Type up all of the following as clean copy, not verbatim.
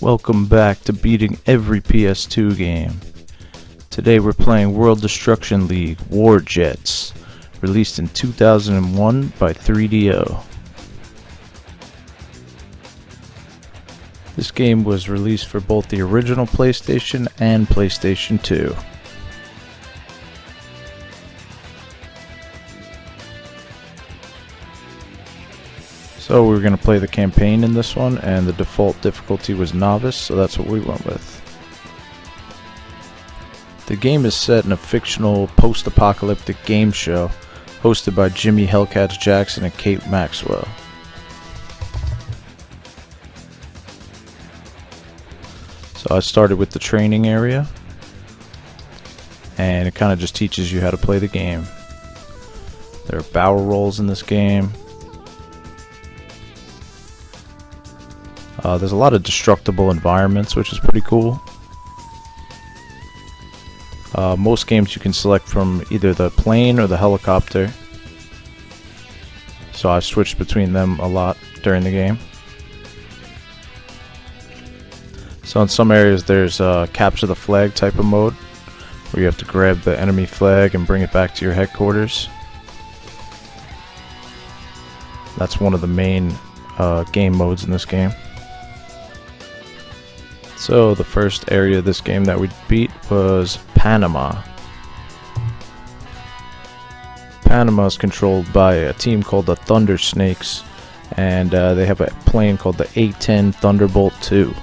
Welcome back to beating every PS2 game. Today we're playing World Destruction League War Jetz, released in 2001 by 3DO. This game was released for both the original PlayStation and PlayStation 2. So we were going to play the campaign in this one, and the default difficulty was Novice, so that's what we went with. The game is set in a fictional post-apocalyptic game show hosted by Jimmy Hellcats Jackson and Kate Maxwell. So I started with the training area, and it kind of just teaches you how to play the game. There are barrel rolls in this game. There's a lot of destructible environments, which is pretty cool. Most games you can select from either the plane or the helicopter, so I've switched between them a lot during the game. So in some areas there's capture the flag type of mode, where you have to grab the enemy flag and bring it back to your headquarters. That's one of the main game modes in this game. So the first area of this game that we beat was Panama. Panama is controlled by a team called the Thunder Snakes, and they have a plane called the A-10 Thunderbolt II.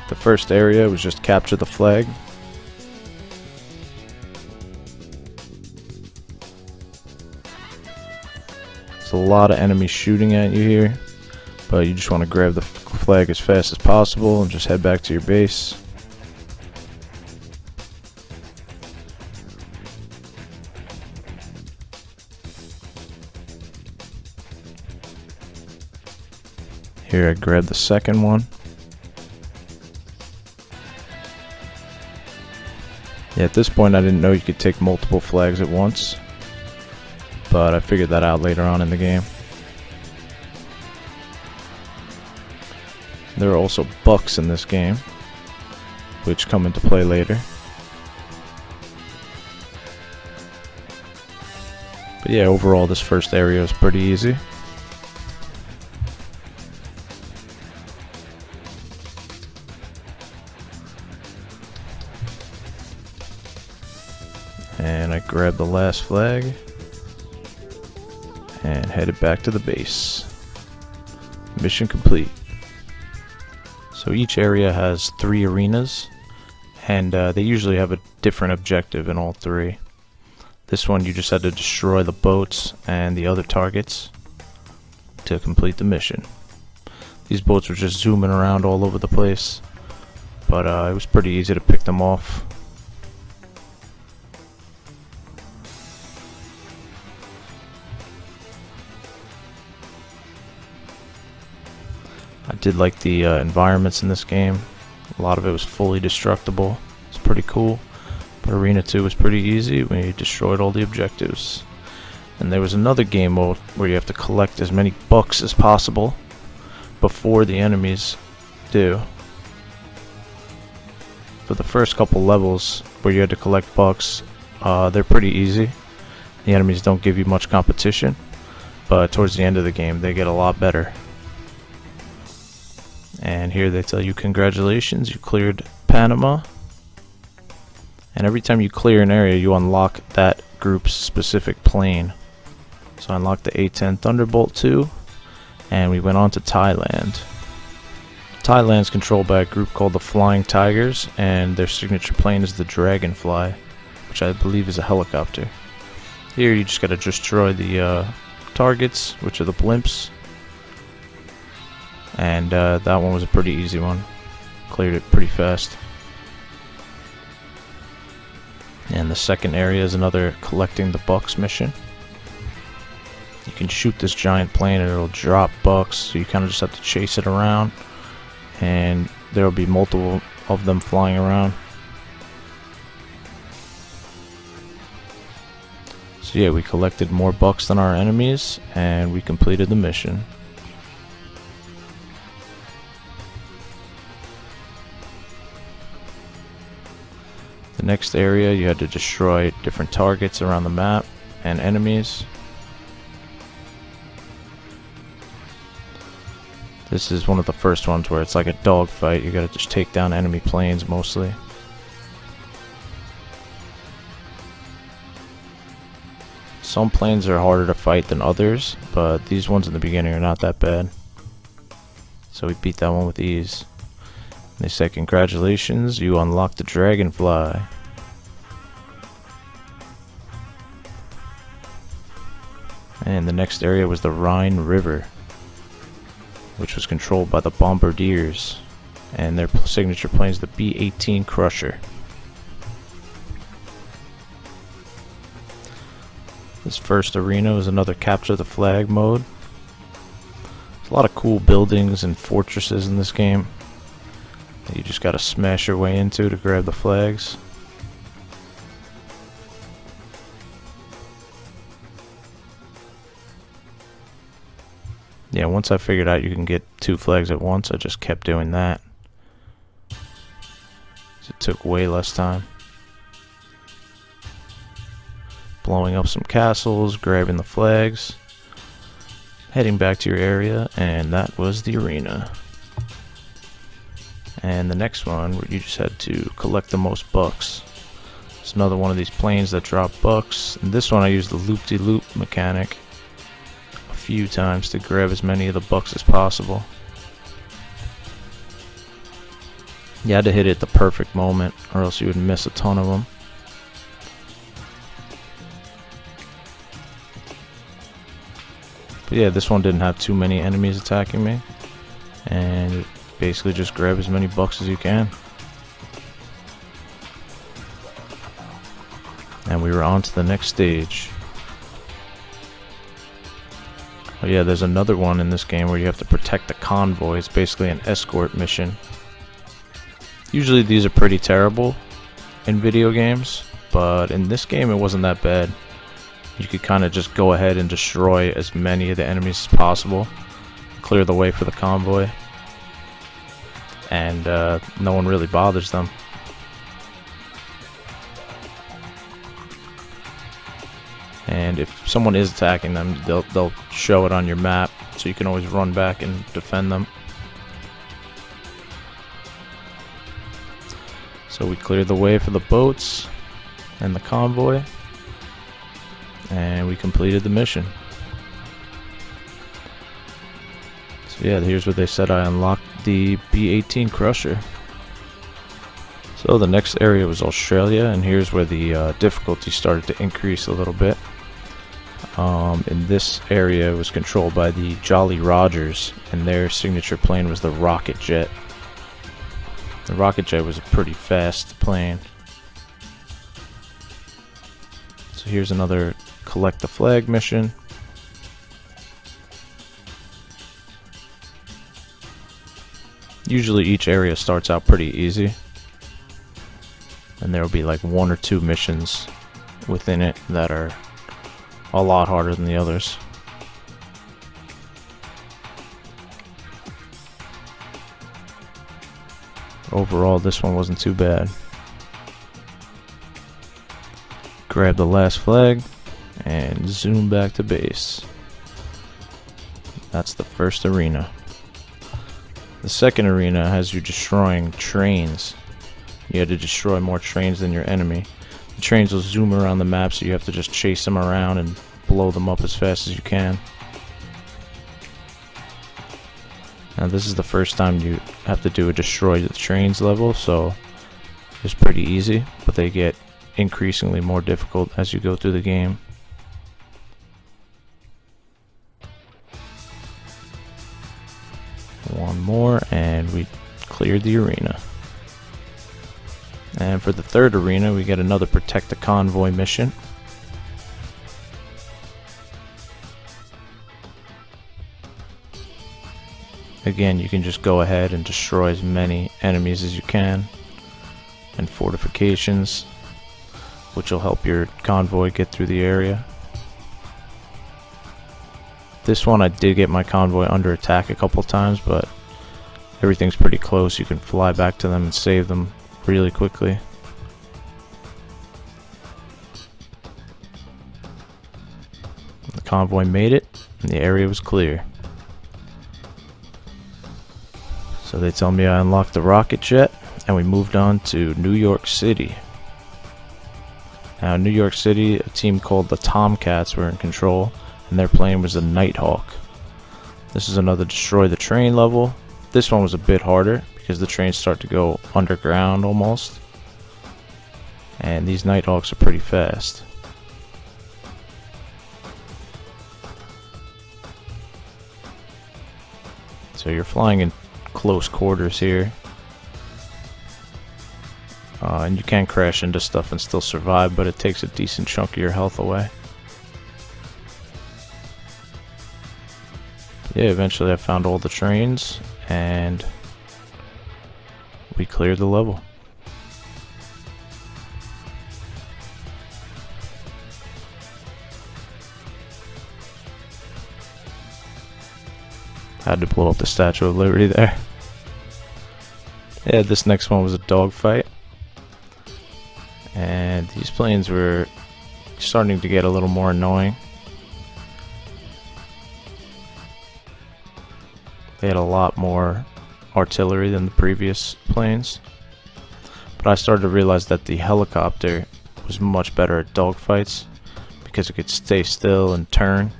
The first area was just capture the flag. There's a lot of enemies shooting at you here, but you just want to grab the flag as fast as possible and just head back to your base. Here I grabbed the second one. Yeah, at this point I didn't know you could take multiple flags at once, but I figured that out later on in the game. There are also bucks in this game, which come into play later. But yeah, overall this first area is pretty easy. And I grabbed the last flag and headed back to the base. Mission complete. So each area has 3 arenas, and they usually have a different objective in all 3. This one you just had to destroy the boats and the other targets to complete the mission. These boats were just zooming around all over the place, but it was pretty easy to pick them off. I did like the environments in this game. A lot of it was fully destructible. It's pretty cool. But Arena 2 was pretty easy. We destroyed all the objectives. And there was another game mode where you have to collect as many bucks as possible before the enemies do. For the first couple levels where you had to collect bucks, they're pretty easy. The enemies don't give you much competition, but towards the end of the game they get a lot better. And here they tell you, congratulations, you cleared Panama. And every time you clear an area, you unlock that group's specific plane. So I unlocked the A-10 Thunderbolt II, and we went on to Thailand. Thailand's controlled by a group called the Flying Tigers, and their signature plane is the Dragonfly, which I believe is a helicopter. Here you just gotta destroy the targets, which are the blimps. And that one was a pretty easy one. Cleared it pretty fast. And the second area is another collecting the bucks mission. You can shoot this giant plane and it'll drop bucks, so you kind of just have to chase it around, and there will be multiple of them flying around. So yeah, we collected more bucks than our enemies, and we completed the mission. The next area, you had to destroy different targets around the map and enemies. This is one of the first ones where it's like a dogfight. You gotta just take down enemy planes mostly. Some planes are harder to fight than others, but these ones in the beginning are not that bad. So we beat that one with ease. They said, congratulations, you unlocked the dragonfly. And the next area was the Rhine River, which was controlled by the bombardiers, and their signature plane is the B-18 Crusher. This first arena was another capture the flag mode. There's a lot of cool buildings and fortresses in this game that you just gotta smash your way into to grab the flags. Yeah, once I figured out you can get 2 flags at once, I just kept doing that. It took way less time. Blowing up some castles, grabbing the flags, heading back to your area, and that was the arena. And the next one, where you just had to collect the most bucks. It's another one of these planes that drop bucks. And this one I used the loop-de-loop mechanic a few times to grab as many of the bucks as possible. You had to hit it at the perfect moment, or else you would miss a ton of them. But yeah, this one didn't have too many enemies attacking me, and basically just grab as many bucks as you can. And we were on to the next stage. Oh yeah, there's another one in this game where you have to protect the convoy. It's basically an escort mission. Usually these are pretty terrible in video games, but in this game it wasn't that bad. You could kind of just go ahead and destroy as many of the enemies as possible, clear the way for the convoy, and no one really bothers them. And if someone is attacking them, they'll show it on your map, so you can always run back and defend them. So we cleared the way for the boats and the convoy, and we completed the mission. So yeah, here's what they said. I unlocked the B-18 Crusher. So the next area was Australia, and here's where the difficulty started to increase a little bit. In this area, it was controlled by the Jolly Rogers, and their signature plane was the rocket jet. The rocket jet was a pretty fast plane. So here's another collect the flag mission. Usually each area starts out pretty easy, and there will be like 1 or 2 missions within it that are a lot harder than the others. Overall, this one wasn't too bad. Grab the last flag and zoom back to base. That's the first arena. The second arena has you destroying trains. You had to destroy more trains than your enemy. The trains will zoom around the map, so you have to just chase them around and blow them up as fast as you can. Now this is the first time you have to do a destroy the trains level, so it's pretty easy, but they get increasingly more difficult as you go through the game. One more and we cleared the arena. And for the third arena, we get another protect the convoy mission. Again, you can just go ahead and destroy as many enemies as you can, and fortifications, which will help your convoy get through the area. This one I did get my convoy under attack a couple times, but everything's pretty close. You can fly back to them and save them really quickly. convoy made it, and the area was clear. So they tell me I unlocked the rocket jet, and we moved on to New York City. Now, in New York City, a team called the Tomcats were in control, and their plane was the Nighthawk. This is another destroy the train level. This one was a bit harder because the trains start to go underground almost, and these Nighthawks are pretty fast. So you're flying in close quarters here, and you can crash into stuff and still survive, but it takes a decent chunk of your health away. Yeah, eventually I found all the trains and we cleared the level. Had to blow up the Statue of Liberty there. Yeah, this next one was a dogfight, and these planes were starting to get a little more annoying. They had a lot more artillery than the previous planes, but I started to realize that the helicopter was much better at dogfights because it could stay still and turn.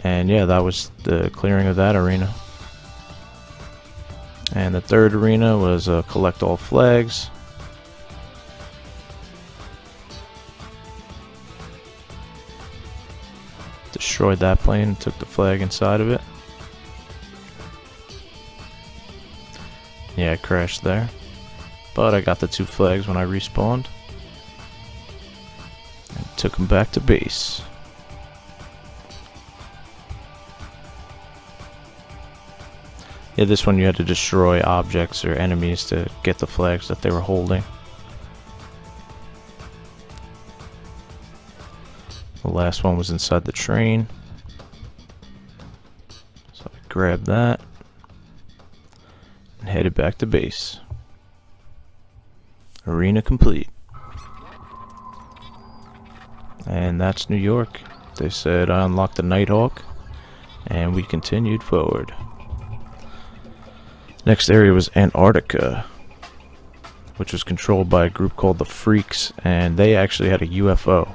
And yeah, that was the clearing of that arena. And the third arena was collect all flags. Destroyed that plane and took the flag inside of it. Yeah, I crashed there, but I got the 2 flags when I respawned and took them back to base. Yeah, this one you had to destroy objects or enemies to get the flags that they were holding. The last one was inside the train, so I grabbed that and headed back to base. Arena complete. And that's New York. They said I unlocked the Nighthawk, and we continued forward. Next area was Antarctica, which was controlled by a group called the Freaks, and they actually had a UFO.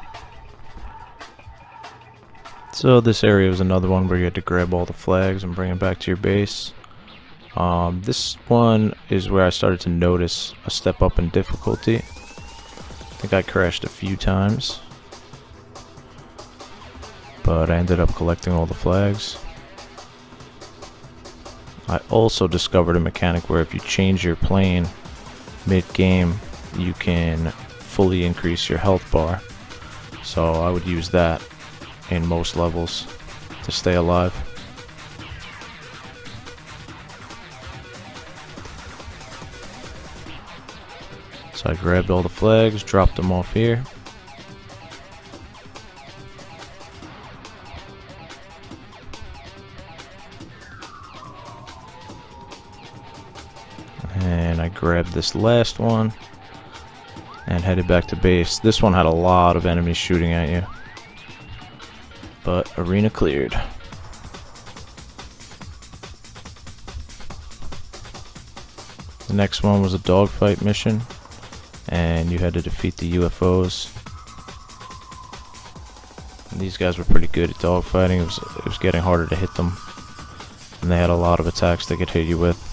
So this area was another one where you had to grab all the flags and bring them back to your base. This one is where I started to notice a step up in difficulty. I think I crashed a few times, but I ended up collecting all the flags. I also discovered a mechanic where if you change your plane mid-game, you can fully increase your health bar. So I would use that in most levels to stay alive. So I grabbed all the flags, dropped them off here. And I grabbed this last one and headed back to base. This one had a lot of enemies shooting at you, but arena cleared. The next one was a dogfight mission, and you had to defeat the UFOs. And these guys were pretty good at dogfighting. It was getting harder to hit them, and they had a lot of attacks they could hit you with.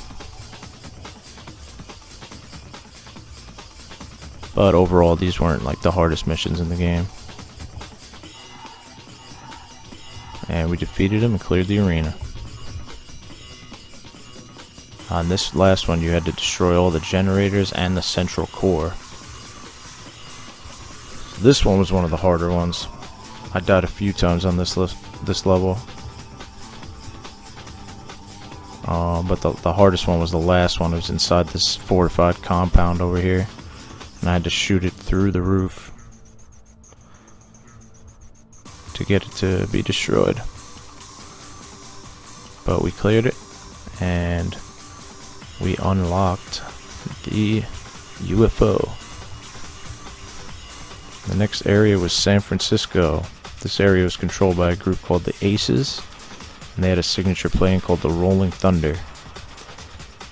But overall, these weren't like the hardest missions in the game. And we defeated them and cleared the arena. On this last one, you had to destroy all the generators and the central core. This one was one of the harder ones. I died a few times on this level. But the hardest one was the last one. It was inside this fortified compound over here, and I had to shoot it through the roof to get it to be destroyed. But we cleared it, and we unlocked the UFO. The next area was San Francisco, This area was controlled by a group called the Aces, and they had a signature plane called the Rolling Thunder.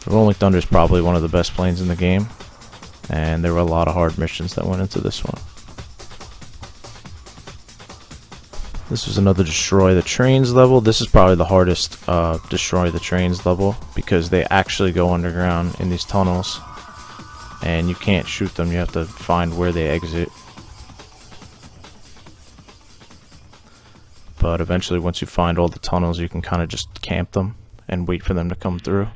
The Rolling Thunder is probably one of the best planes in the game, and there were a lot of hard missions that went into this one. This was another Destroy the Trains level. This is probably the hardest Destroy the Trains level, because they actually go underground in these tunnels, and you can't shoot them. You have to find where they exit. But eventually, once you find all the tunnels, you can kind of just camp them and wait for them to come through.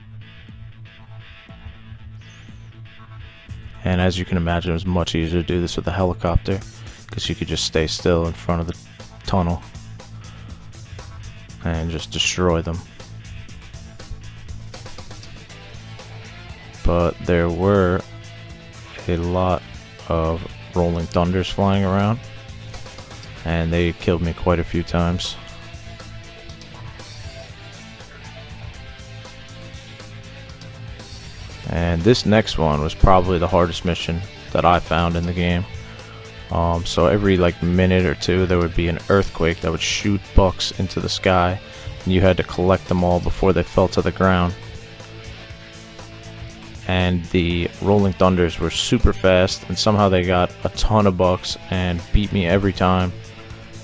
And as you can imagine, it was much easier to do this with a helicopter, because you could just stay still in front of the tunnel and just destroy them. But there were a lot of Rolling Thunders flying around, and they killed me quite a few times. And this next one was probably the hardest mission that I found in the game. So every minute or two there would be an earthquake that would shoot bucks into the sky, and you had to collect them all before they fell to the ground. And the Rolling Thunders were super fast, and somehow they got a ton of bucks and beat me every time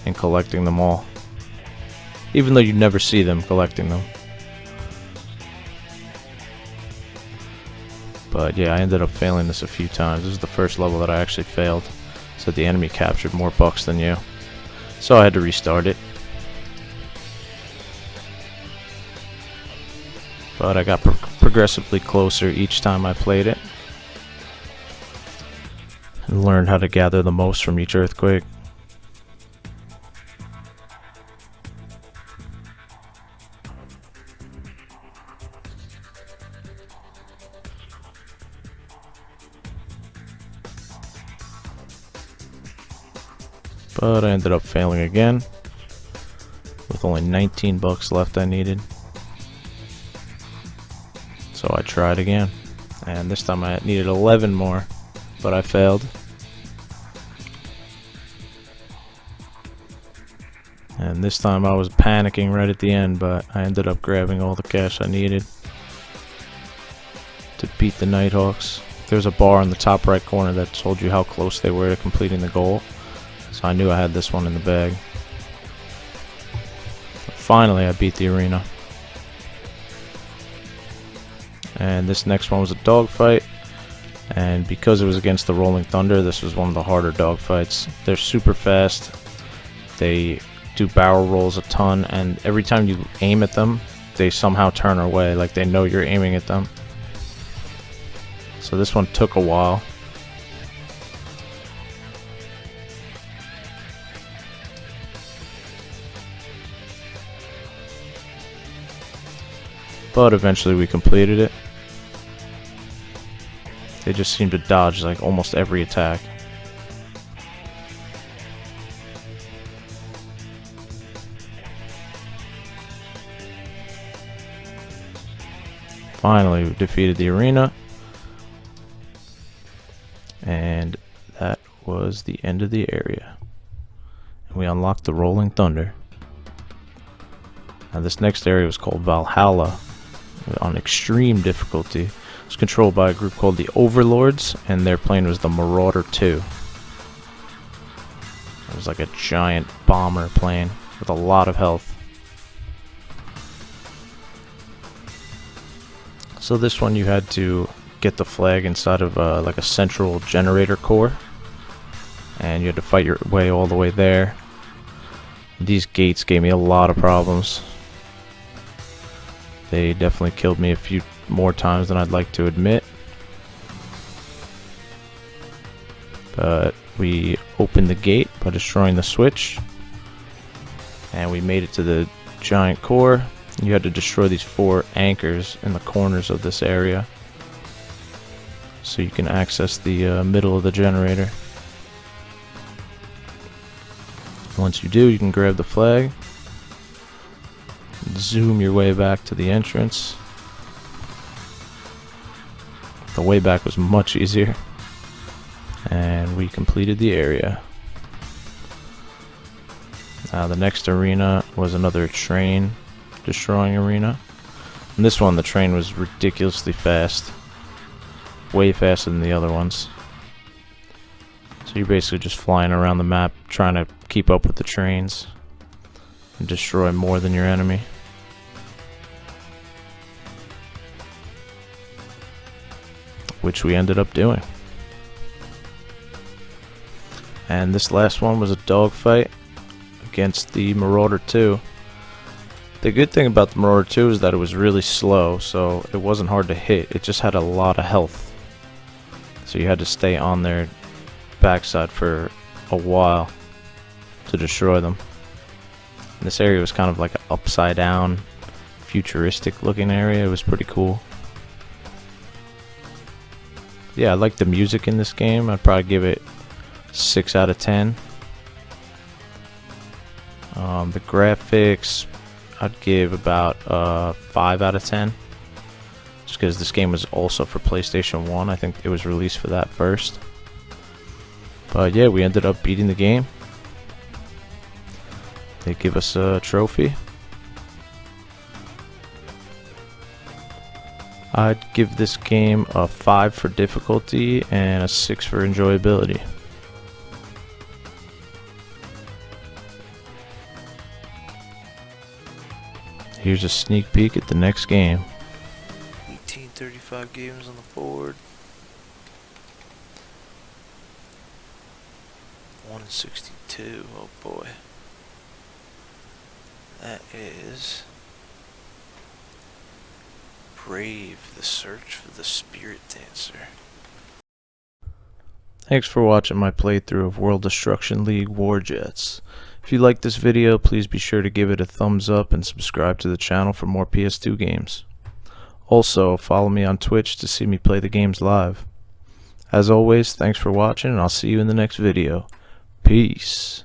in collecting them all, even though you never see them collecting them. But yeah, I ended up failing this a few times. This is the first level that I actually failed. So the enemy captured more bucks than you. So I had to restart it. But I got progressively closer each time I played it, and learned how to gather the most from each earthquake. But I ended up failing again, with only 19 bucks left I needed. So I tried again, and this time I needed 11 more, but I failed. And this time I was panicking right at the end, but I ended up grabbing all the cash I needed to beat the Nighthawks. There's a bar in the top right corner that told you how close they were to completing the goal. So I knew I had this one in the bag. But finally, I beat the arena. And this next one was a dogfight. And because it was against the Rolling Thunder, this was one of the harder dogfights. They're super fast. They do barrel rolls a ton, and every time you aim at them, they somehow turn away, like they know you're aiming at them. So this one took a while. But eventually we completed it. They just seem to dodge almost every attack. Finally, we defeated the arena. And that was the end of the area. And we unlocked the Rolling Thunder. Now this next area was called Valhalla, on extreme difficulty. It was controlled by a group called the Overlords, and their plane was the Marauder 2. It was like a giant bomber plane with a lot of health. So this one you had to get the flag inside of a central generator core, and you had to fight your way all the way there. These gates gave me a lot of problems. They definitely killed me a few more times than I'd like to admit. But we opened the gate by destroying the switch, and we made it to the giant core. You had to destroy these 4 anchors in the corners of this area so you can access the middle of the generator. Once you do, you can grab the flag, zoom your way back to the entrance. The way back was much easier, and we completed the area. The next arena was another train destroying arena. In this one, the train was ridiculously fast. Way faster than the other ones. So you're basically just flying around the map trying to keep up with the trains and destroy more than your enemy. Which we ended up doing. And this last one was a dogfight against the Marauder 2. The good thing about the Marauder 2 is that it was really slow, so it wasn't hard to hit. It just had a lot of health. So you had to stay on their backside for a while to destroy them. And this area was kind of like an upside down, futuristic looking area. It was pretty cool. Yeah, I like the music in this game. I'd probably give it 6 out of 10. The graphics, I'd give about 5 out of 10. Just because this game was also for PlayStation 1. I think it was released for that first. But yeah, we ended up beating the game. They give us a trophy. I'd give this game a 5 for difficulty and a 6 for enjoyability. Here's a sneak peek at the next game. 1835 games on the board. 162, oh boy. That is Brave, the Search for the Spirit Dancer. Thanks for watching my playthrough of World Destruction League War Jetz. If you liked this video, please be sure to give it a thumbs up and subscribe to the channel for more PS2 games. Also, follow me on Twitch to see me play the games live. As always, thanks for watching, and I'll see you in the next video. Peace.